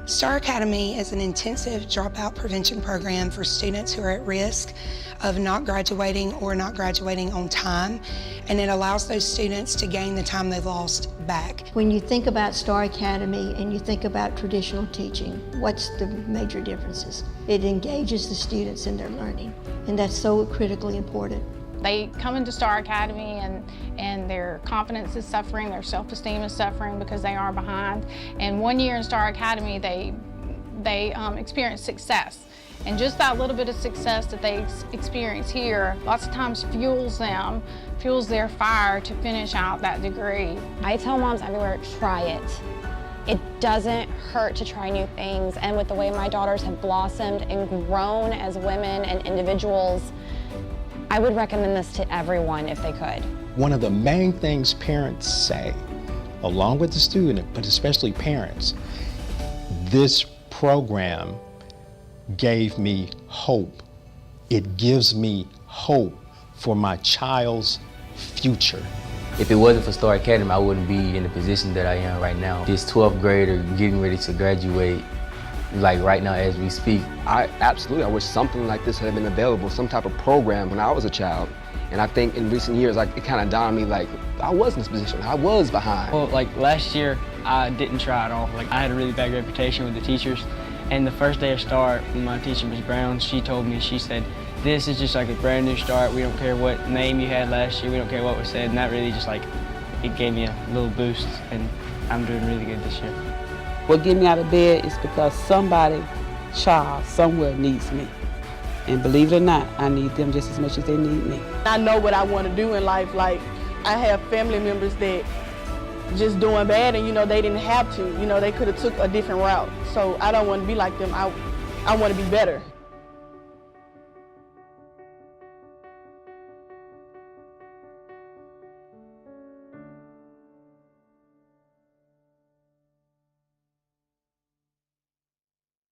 STAR Academy is an intensive dropout prevention program for students who are at risk of not graduating or not graduating on time, and it allows those students to gain the time they've lost back. When you think about STAR Academy and you think about traditional teaching, what's the major differences? It engages the students in their learning, and that's so critically important. They come into STAR Academy and their confidence is suffering, their self-esteem is suffering because they are behind. And 1 year in STAR Academy, they experience success. And just that little bit of success that they experience here, lots of times fuels their fire to finish out that degree. I tell moms everywhere, try it. It doesn't hurt to try new things. And with the way my daughters have blossomed and grown as women and individuals, I would recommend this to everyone if they could. One of the main things parents say, along with the student, but especially parents, this program gave me hope. It gives me hope for my child's future. If it wasn't for STAR Academy, I wouldn't be in the position that I am right now. This 12th grader getting ready to graduate, like right now as we speak. I wish something like this had been available, some type of program when I was a child. And I think in recent years, it kind of dawned on me, like, I was in this position, I was behind. Well, like last year, I didn't try at all. Like, I had a really bad reputation with the teachers. And the first day of STAR, when my teacher, Ms. Brown, she told me, she said, this is just like a brand new start. We don't care what name you had last year. We don't care what was said. And that really just like, it gave me a little boost. And I'm doing really good this year. What get me out of bed is because somebody, child, somewhere needs me. And believe it or not, I need them just as much as they need me. I know what I want to do in life. Like, I have family members that just doing bad and, they didn't have to. They could have took a different route. So I don't want to be like them. I want to be better.